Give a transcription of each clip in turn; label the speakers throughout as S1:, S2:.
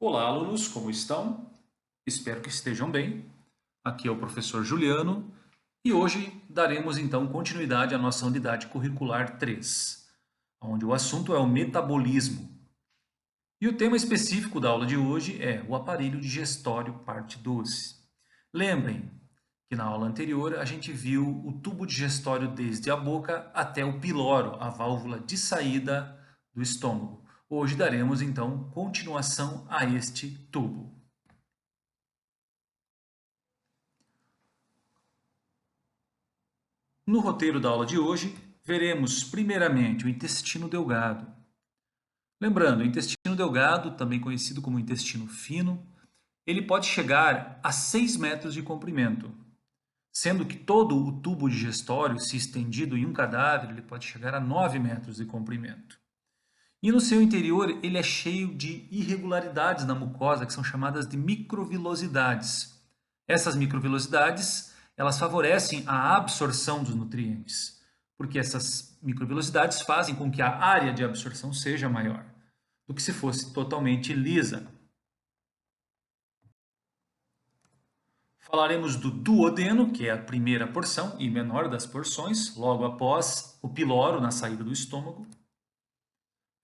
S1: Olá, alunos, como estão? Espero que estejam bem. Aqui é o professor Juliano e hoje daremos então continuidade à nossa unidade curricular 3, onde o assunto é o metabolismo. E o tema específico da aula de hoje é o aparelho digestório, parte 12. Lembrem que na aula anterior a gente viu o tubo digestório desde a boca até o piloro, a válvula de saída do estômago. Hoje daremos então continuação a este tubo. No roteiro da aula de hoje, veremos primeiramente o intestino delgado. Lembrando, o intestino delgado, também conhecido como intestino fino, ele pode chegar a 6 metros de comprimento, sendo que todo o tubo digestório, se estendido em um cadáver, ele pode chegar a 9 metros de comprimento. E no seu interior, ele é cheio de irregularidades na mucosa, que são chamadas de microvilosidades. Essas microvilosidades, elas favorecem a absorção dos nutrientes, porque essas microvilosidades fazem com que a área de absorção seja maior do que se fosse totalmente lisa. Falaremos do duodeno, que é a primeira porção e menor das porções, logo após o piloro na saída do estômago.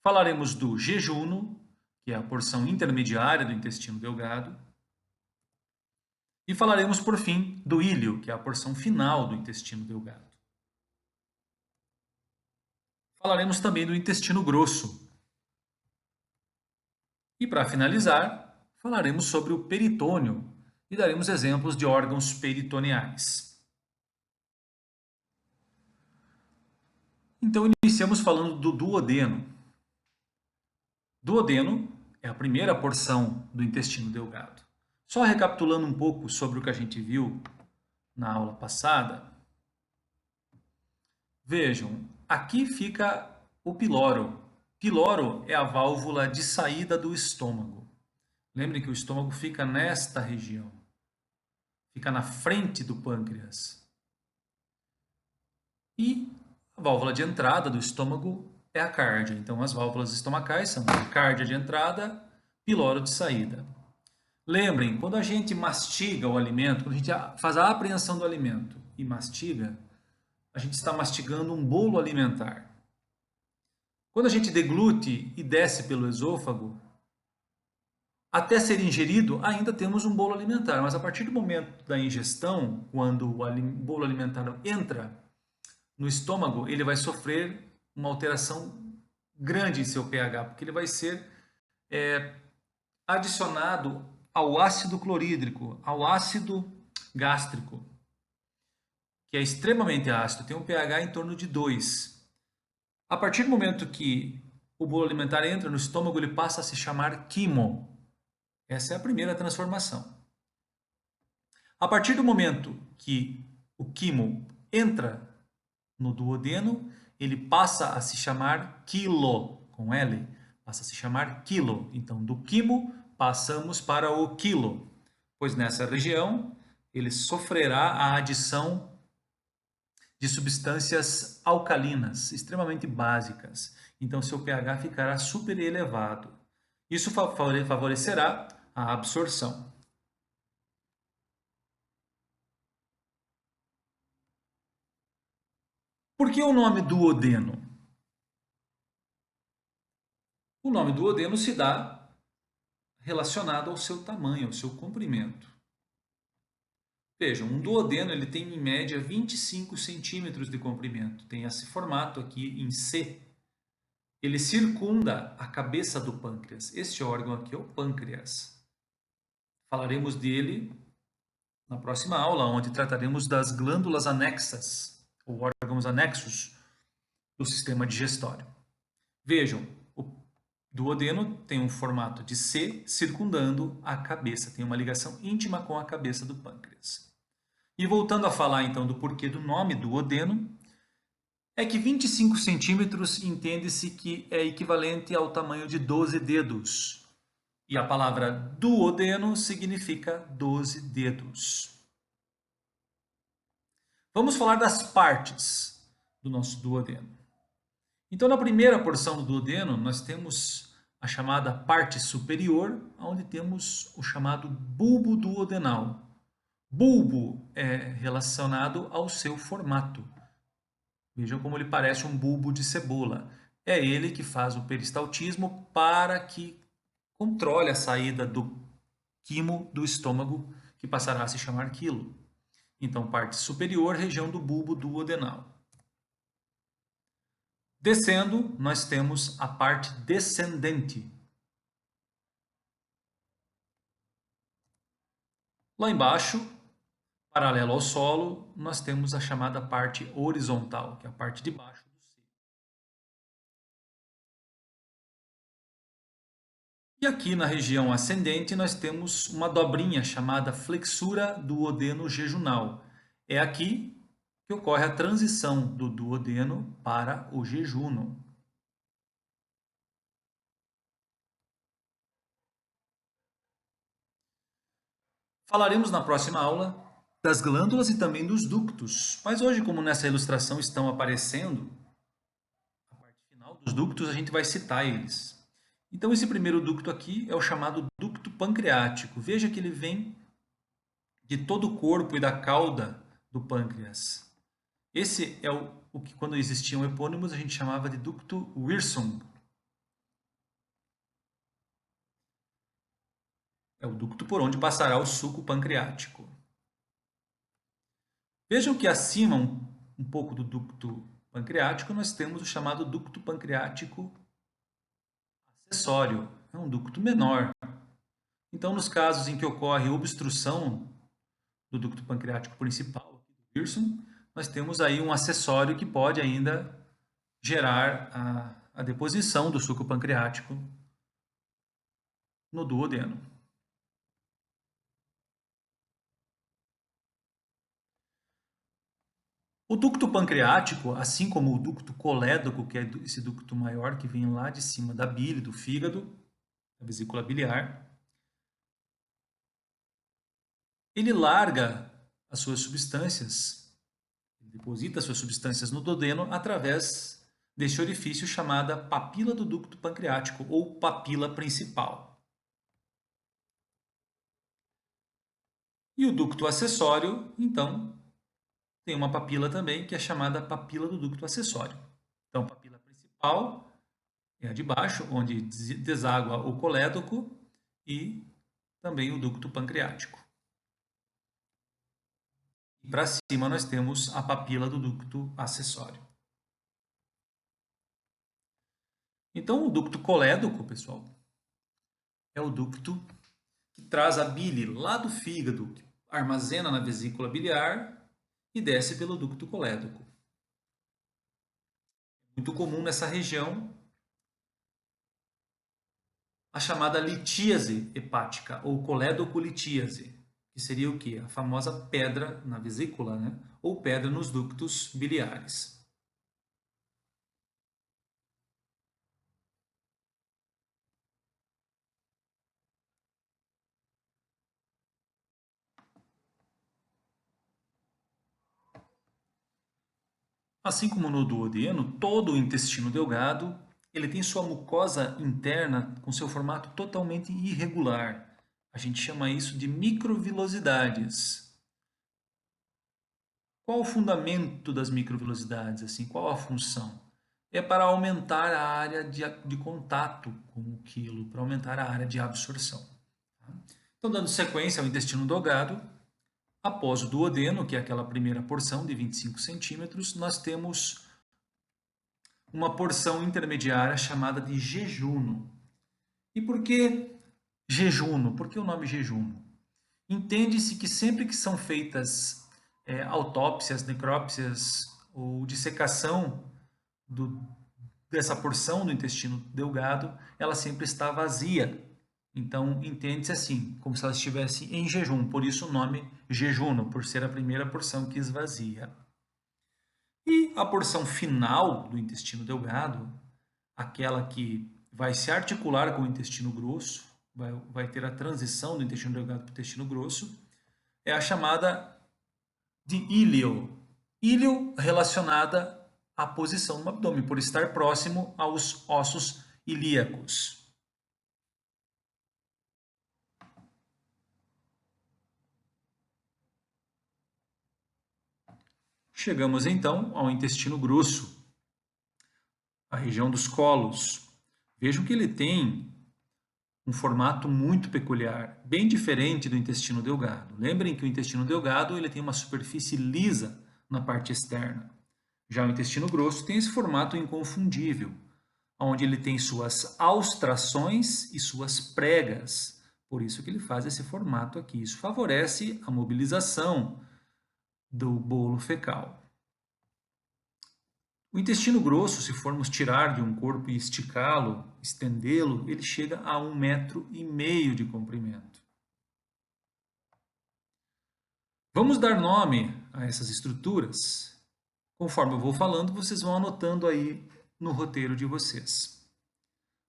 S1: Falaremos do jejuno, que é a porção intermediária do intestino delgado. E falaremos, por fim, do íleo, que é a porção final do intestino delgado. Falaremos também do intestino grosso. E para finalizar, falaremos sobre o peritônio e daremos exemplos de órgãos peritoneais. Então, iniciamos falando do duodeno. Duodeno é a primeira porção do intestino delgado. Só recapitulando um pouco sobre o que a gente viu na aula passada, vejam, aqui fica o piloro. Piloro é a válvula de saída do estômago. Lembrem que o estômago fica nesta região, fica na frente do pâncreas. E a válvula de entrada do estômago é a cárdia. Então, as válvulas estomacais são a cárdia de entrada, piloro de saída. Lembrem, quando a gente mastiga o alimento, quando a gente faz a apreensão do alimento e mastiga, a gente está mastigando um bolo alimentar. Quando a gente deglute e desce pelo esôfago, até ser ingerido, ainda temos um bolo alimentar, mas a partir do momento da ingestão, quando o bolo alimentar entra no estômago, ele vai sofrer uma alteração grande em seu pH, porque ele vai ser adicionado ao ácido clorídrico, ao ácido gástrico, que é extremamente ácido, tem um pH em torno de 2. A partir do momento que o bolo alimentar entra no estômago, ele passa a se chamar quimo. Essa é a primeira transformação. A partir do momento que o quimo entra no duodeno, ele passa a se chamar quilo, com L, passa a se chamar quilo. Então, do quimo, passamos para o quilo, pois nessa região ele sofrerá a adição de substâncias alcalinas, extremamente básicas. Então, seu pH ficará super elevado. Isso favorecerá a absorção. Por que o nome duodeno? O nome duodeno se dá relacionado ao seu tamanho, ao seu comprimento. Vejam, um duodeno ele tem em média 25 centímetros de comprimento. Tem esse formato aqui em C. Ele circunda a cabeça do pâncreas. Este órgão aqui é o pâncreas. Falaremos dele na próxima aula, onde trataremos das glândulas anexas, ou órgãos anexos do sistema digestório. Vejam, o duodeno tem um formato de C circundando a cabeça, tem uma ligação íntima com a cabeça do pâncreas. E voltando a falar então do porquê do nome duodeno, é que 25 centímetros entende-se que é equivalente ao tamanho de 12 dedos. E a palavra duodeno significa 12 dedos. Vamos falar das partes do nosso duodeno. Então, na primeira porção do duodeno, nós temos a chamada parte superior, onde temos o chamado bulbo duodenal. Bulbo é relacionado ao seu formato. Vejam como ele parece um bulbo de cebola. É ele que faz o peristaltismo para que controle a saída do quimo do estômago, que passará a se chamar quilo. Então, parte superior, região do bulbo duodenal. Descendo, nós temos a parte descendente. Lá embaixo, paralelo ao solo, nós temos a chamada parte horizontal, que é a parte de baixo do seio. E aqui na região ascendente, nós temos uma dobrinha chamada flexura duodeno jejunal. É aqui que ocorre a transição do duodeno para o jejuno. Falaremos na próxima aula das glândulas e também dos ductos. Mas hoje, como nessa ilustração estão aparecendo, a parte final dos ductos, a gente vai citar eles. Então, esse primeiro ducto aqui é o chamado ducto pancreático. Veja que ele vem de todo o corpo e da cauda do pâncreas. Esse é o que, quando existiam epônimos, a gente chamava de ducto Wirsung. É o ducto por onde passará o suco pancreático. Vejam que acima, um pouco do ducto pancreático, nós temos o chamado ducto pancreático acessório. É um ducto menor. Então, nos casos em que ocorre obstrução do ducto pancreático principal, do Wirsung, nós temos aí um acessório que pode ainda gerar a deposição do suco pancreático no duodeno. O ducto pancreático, assim como o ducto colédoco, que é esse ducto maior que vem lá de cima da bile, do fígado, da vesícula biliar, ele larga as suas substâncias, deposita as suas substâncias no duodeno através deste orifício chamada papila do ducto pancreático ou papila principal. E o ducto acessório, então, tem uma papila também que é chamada papila do ducto acessório. Então, a papila principal é a de baixo, onde deságua o colédoco e também o ducto pancreático. E para cima nós temos a papila do ducto acessório. Então, o ducto colédoco, pessoal, é o ducto que traz a bile lá do fígado, que armazena na vesícula biliar e desce pelo ducto colédoco. Muito comum nessa região a chamada litíase hepática ou colédocolitíase, que seria o quê? A famosa pedra na vesícula, né? Ou pedra nos ductos biliares. Assim como no duodeno, todo o intestino delgado ele tem sua mucosa interna com seu formato totalmente irregular. A gente chama isso de microvilosidades. Qual o fundamento das microvilosidades? Assim, qual a função? É para aumentar a área de contato com o quilo, para aumentar a área de absorção. Então, dando sequência ao intestino delgado, após o duodeno, que é aquela primeira porção de 25 centímetros, nós temos uma porção intermediária chamada de jejuno. E por que jejuno? Por que o nome jejuno? Entende-se que sempre que são feitas autópsias, necrópsias ou dissecação dessa porção do intestino delgado, ela sempre está vazia. Então, entende-se assim, como se ela estivesse em jejum. Por isso o nome jejuno, por ser a primeira porção que esvazia. E a porção final do intestino delgado, aquela que vai se articular com o intestino grosso, vai ter a transição do intestino delgado para o intestino grosso, é a chamada de íleo. Íleo relacionada à posição no abdômen, por estar próximo aos ossos ilíacos. Chegamos então ao intestino grosso, a região dos colos. Vejam que ele tem um formato muito peculiar, bem diferente do intestino delgado. Lembrem que o intestino delgado ele tem uma superfície lisa na parte externa. Já o intestino grosso tem esse formato inconfundível, onde ele tem suas austrações e suas pregas. Por isso que ele faz esse formato aqui. Isso favorece a mobilização do bolo fecal. O intestino grosso, se formos tirar de um corpo e esticá-lo, estendê-lo, ele chega a 1,5 m de comprimento. Vamos dar nome a essas estruturas. Conforme eu vou falando, vocês vão anotando aí no roteiro de vocês.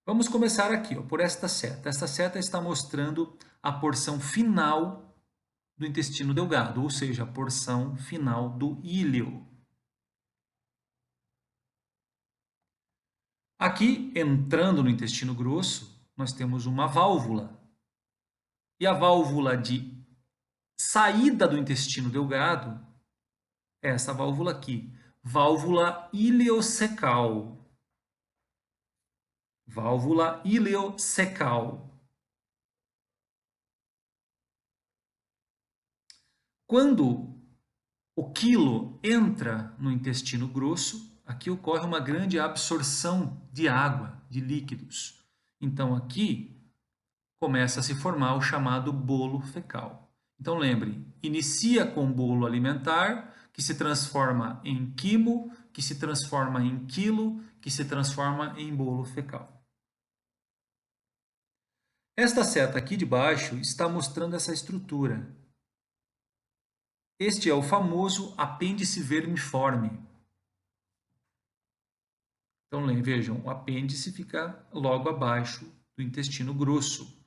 S1: Vamos começar aqui, ó, por esta seta. Esta seta está mostrando a porção final do intestino delgado, ou seja, a porção final do íleo. Aqui, entrando no intestino grosso, nós temos uma válvula. E a válvula de saída do intestino delgado é essa válvula aqui, válvula ileocecal. Válvula ileocecal. Quando o quilo entra no intestino grosso, aqui ocorre uma grande absorção de água, de líquidos. Então, aqui começa a se formar o chamado bolo fecal. Então, lembre, inicia com bolo alimentar, que se transforma em quimo, que se transforma em quilo, que se transforma em bolo fecal. Esta seta aqui de baixo está mostrando essa estrutura. Este é o famoso apêndice vermiforme. Então, vejam, o apêndice fica logo abaixo do intestino grosso.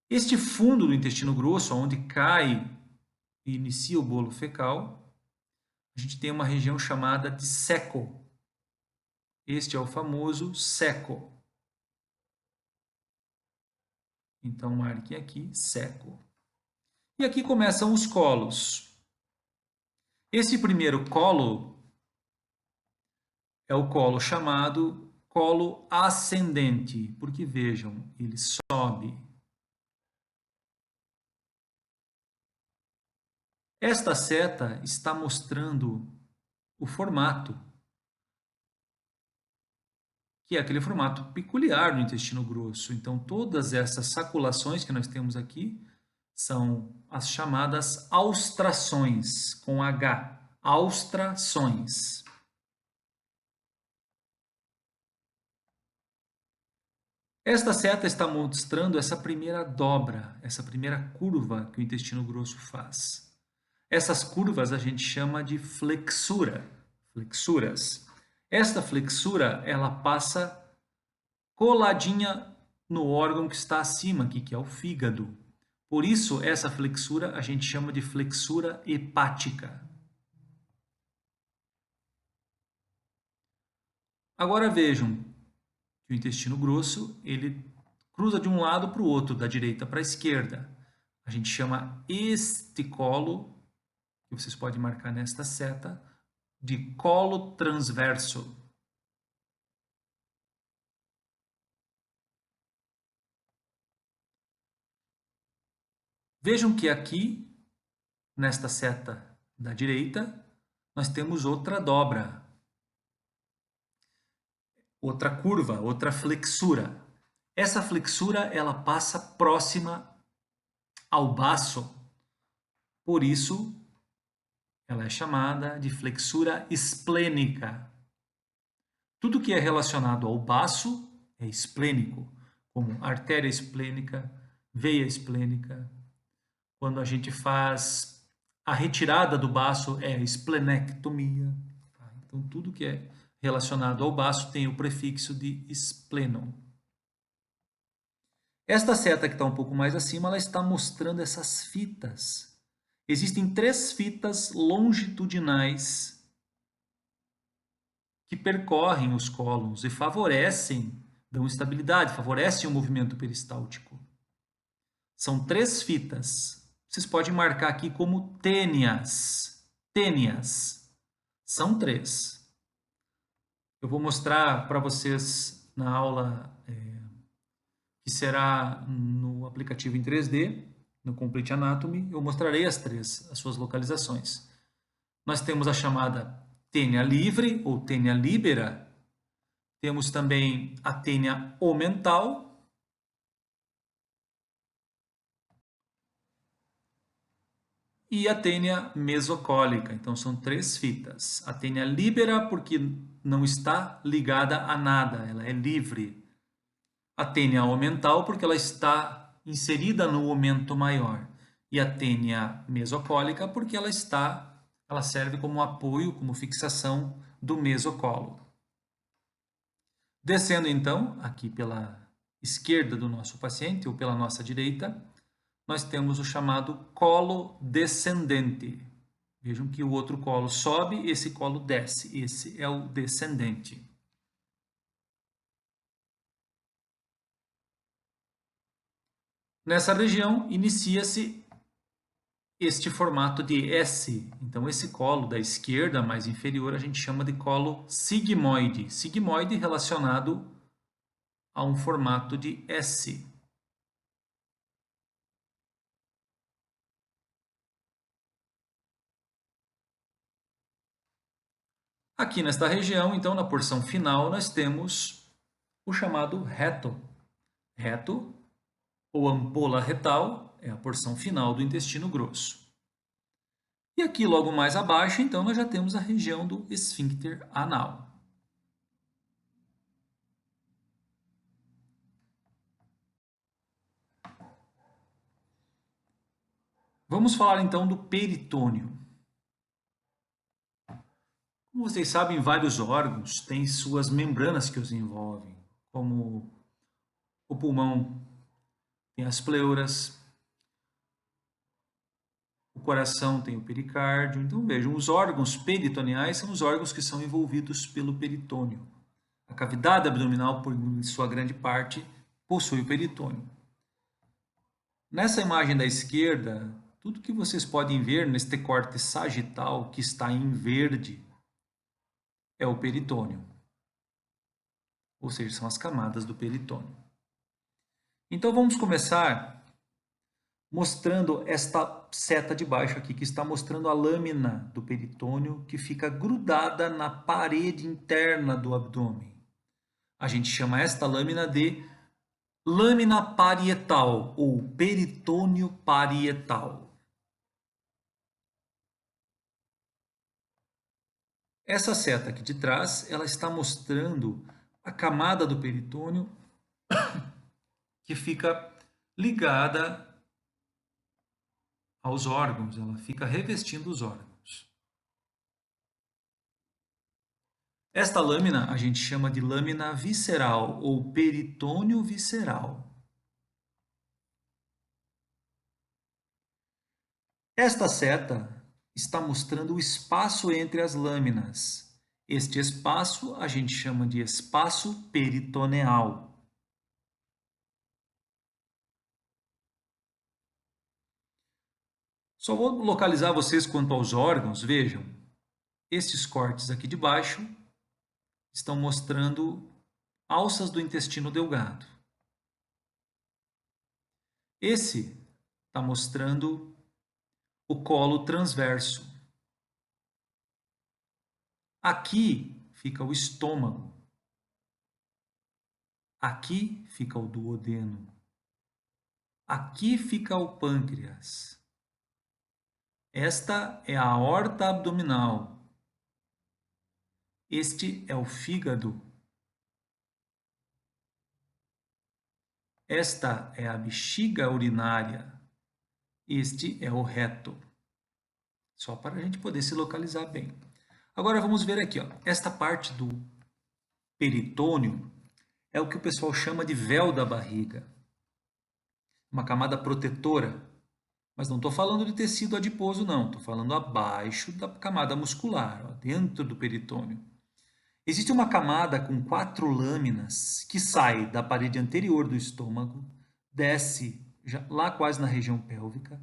S1: Este fundo do intestino grosso, onde cai e inicia o bolo fecal, a gente tem uma região chamada de ceco. Este é o famoso ceco. Então, marquem aqui, ceco. E aqui começam os colos. Esse primeiro colo é o colo chamado colo ascendente, porque vejam, ele sobe. Esta seta está mostrando o formato, que é aquele formato peculiar do intestino grosso. Então, todas essas saculações que nós temos aqui são as chamadas austrações, com H, austrações. Esta seta está mostrando essa primeira dobra, essa primeira curva que o intestino grosso faz. Essas curvas a gente chama de flexura, flexuras. Esta flexura, ela passa coladinha no órgão que está acima aqui, que é o fígado. Por isso, essa flexura a gente chama de flexura hepática. Agora vejam que o intestino grosso, ele cruza de um lado para o outro, da direita para a esquerda. A gente chama este colo, que vocês podem marcar nesta seta, de colo transverso. Vejam que aqui, nesta seta da direita, nós temos outra dobra, outra curva, outra flexura. Essa flexura, ela passa próxima ao baço, por isso ela é chamada de flexura esplênica. Tudo que é relacionado ao baço é esplênico, como artéria esplênica, veia esplênica. Quando a gente faz a retirada do baço é a esplenectomia. Então, tudo que é relacionado ao baço tem o prefixo de espleno. Esta seta que está um pouco mais acima, ela está mostrando essas fitas. Existem 3 fitas longitudinais que percorrem os cólons e favorecem, dão estabilidade, favorecem o movimento peristáltico. São 3 fitas. Vocês podem marcar aqui como tênias. Tênias. São 3. Eu vou mostrar para vocês na aula que será no aplicativo em 3D, no Complete Anatomy. Eu mostrarei as suas localizações. Nós temos a chamada tênia livre ou tênia libera. Temos também a tênia omental. E a tênia mesocólica. Então, são 3 fitas. A tênia libera, porque não está ligada a nada, ela é livre. A tênia omental, porque ela está inserida no aumento maior. E a tênia mesocólica, porque ela serve como apoio, como fixação do mesocolo. Descendo, então, aqui pela esquerda do nosso paciente, ou pela nossa direita, nós temos o chamado colo descendente. Vejam que o outro colo sobe, esse colo desce. Esse é o descendente. Nessa região, inicia-se este formato de S. Então, esse colo da esquerda, mais inferior, a gente chama de colo sigmoide. Sigmoide relacionado a um formato de S. Aqui nesta região, então, na porção final, nós temos o chamado reto. Reto, ou ampola retal, é a porção final do intestino grosso. E aqui, logo mais abaixo, então, nós já temos a região do esfíncter anal. Vamos falar, então, do peritônio. Como vocês sabem, vários órgãos têm suas membranas que os envolvem, como o pulmão tem as pleuras, o coração tem o pericárdio. Então, vejam, os órgãos peritoneais são os órgãos que são envolvidos pelo peritônio. A cavidade abdominal, por sua grande parte, possui o peritônio. Nessa imagem da esquerda, tudo que vocês podem ver neste corte sagital que está em verde é o peritônio. Ou seja, são as camadas do peritônio. Então vamos começar mostrando esta seta de baixo aqui, que está mostrando a lâmina do peritônio que fica grudada na parede interna do abdômen. A gente chama esta lâmina de lâmina parietal ou peritônio parietal. Essa seta aqui de trás, ela está mostrando a camada do peritônio que fica ligada aos órgãos, ela fica revestindo os órgãos. Esta lâmina a gente chama de lâmina visceral ou peritônio visceral. Esta seta está mostrando o espaço entre as lâminas. Este espaço a gente chama de espaço peritoneal. Só vou localizar vocês quanto aos órgãos. Vejam, estes cortes aqui de baixo estão mostrando alças do intestino delgado. Esse está mostrando o colo transverso. Aqui fica o estômago. Aqui fica o duodeno. Aqui fica o pâncreas. Esta é a aorta abdominal. Este é o fígado. Esta é a bexiga urinária. Este é o reto. Só para a gente poder se localizar bem. Agora vamos ver aqui, ó. Esta parte do peritônio é o que o pessoal chama de véu da barriga. Uma camada protetora. Mas não estou falando de tecido adiposo, não. Estou falando abaixo da camada muscular, ó, dentro do peritônio. Existe uma camada com 4 lâminas que sai da parede anterior do estômago, desce lá quase na região pélvica,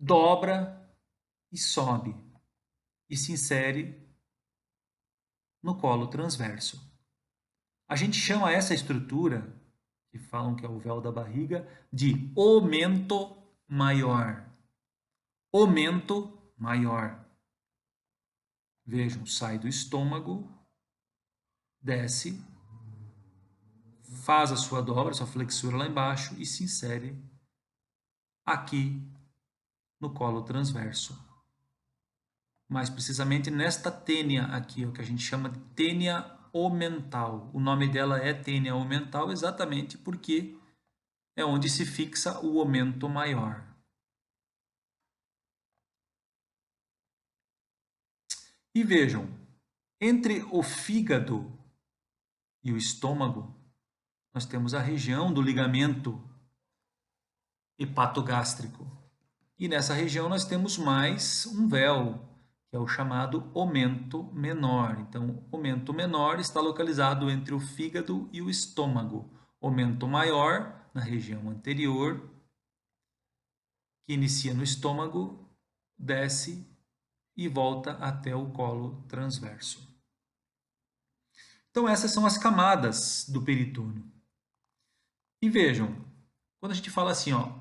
S1: dobra e sobe e se insere no colo transverso. A gente chama essa estrutura, que falam que é o véu da barriga, de aumento maior. Aumento maior. Vejam, sai do estômago, desce, faz a sua dobra, sua flexura lá embaixo e se insere aqui no colo transverso. Mais precisamente nesta tênia aqui, o que a gente chama de tênia omental. O nome dela é tênia omental exatamente porque é onde se fixa o aumento maior. E vejam, entre o fígado e o estômago, nós temos a região do ligamento hepatogástrico. E nessa região nós temos mais um véu, que é o chamado aumento menor. Então, o aumento menor está localizado entre o fígado e o estômago. Aumento maior na região anterior, que inicia no estômago, desce e volta até o colo transverso. Então, essas são as camadas do peritônio. E vejam, quando a gente fala assim, ó,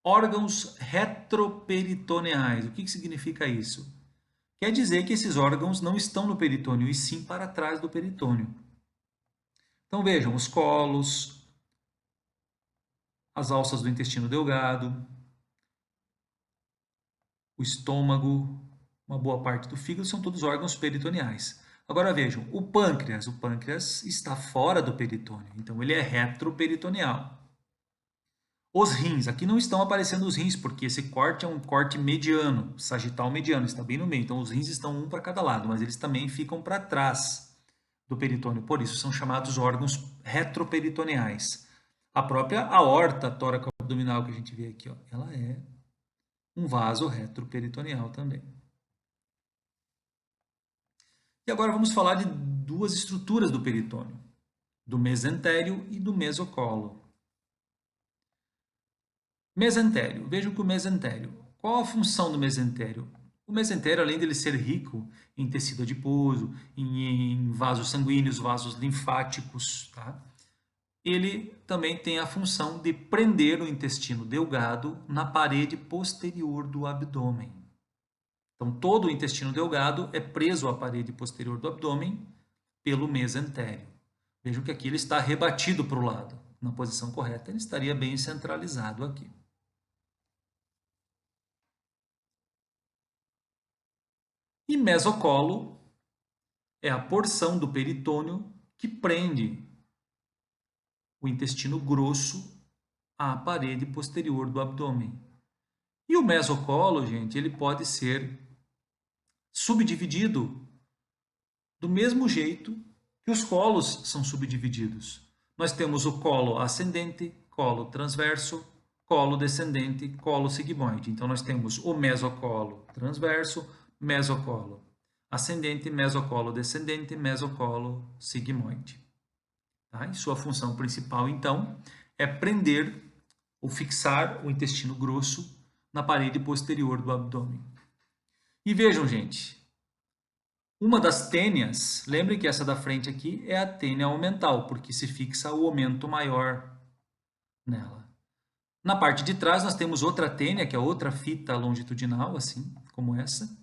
S1: órgãos retroperitoneais, o que significa isso? Quer dizer que esses órgãos não estão no peritônio, e sim para trás do peritônio. Então vejam, os colos, as alças do intestino delgado, o estômago, uma boa parte do fígado, são todos órgãos peritoneais. Agora vejam, o pâncreas está fora do peritônio, então ele é retroperitoneal. Os rins, aqui não estão aparecendo os rins, porque esse corte é um corte mediano, sagital mediano, está bem no meio. Então os rins estão um para cada lado, mas eles também ficam para trás do peritônio, por isso são chamados órgãos retroperitoneais. A própria aorta tóraco-abdominal que a gente vê aqui, ó, ela é um vaso retroperitoneal também. E agora vamos falar de duas estruturas do peritônio, do mesentério e do mesocolo. Mesentério. Vejam que o mesentério. Qual a função do mesentério? O mesentério, além de ele ser rico em tecido adiposo, em vasos sanguíneos, vasos linfáticos, tá? Ele também tem a função de prender o intestino delgado na parede posterior do abdômen. Então, todo o intestino delgado é preso à parede posterior do abdômen pelo mesentério. Vejam que aqui ele está rebatido para o lado. Na posição correta, ele estaria bem centralizado aqui. E mesocolo é a porção do peritônio que prende o intestino grosso à parede posterior do abdômen. E o mesocolo, gente, ele pode ser subdividido do mesmo jeito que os colos são subdivididos. Nós temos o colo ascendente, colo transverso, colo descendente, colo sigmoide. Então, nós temos o mesocolo transverso, mesocolo ascendente, mesocolo descendente, mesocolo sigmoide. Tá? E sua função principal, então, é prender ou fixar o intestino grosso na parede posterior do abdômen. E vejam, gente, uma das tênias, lembre que essa da frente aqui é a tênia aumental, porque se fixa o aumento maior nela. Na parte de trás nós temos outra tênia, que é outra fita longitudinal, assim como essa,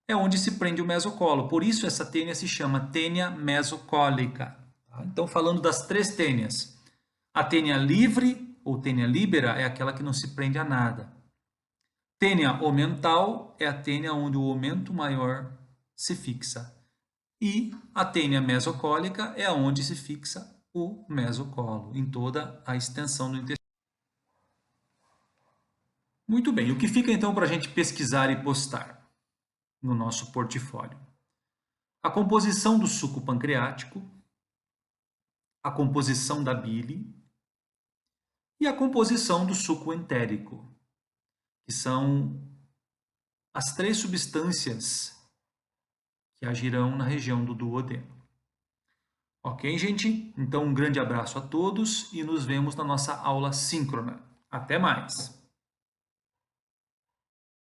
S1: é onde se prende o mesocolo. Por isso essa tênia se chama tênia mesocólica. Tá? Então, falando das três tênias, a tênia livre ou tênia líbera é aquela que não se prende a nada. Tênia aumental é a tênia onde o aumento maior se fixa. E a tênia mesocólica é onde se fixa o mesocolo, em toda a extensão do intestino. Muito bem, o que fica então para a gente pesquisar e postar no nosso portfólio? A composição do suco pancreático, a composição da bile e a composição do suco entérico, que são as três substâncias que agirão na região do duodeno. Ok, gente? Então, um grande abraço a todos e nos vemos na nossa aula síncrona. Até mais!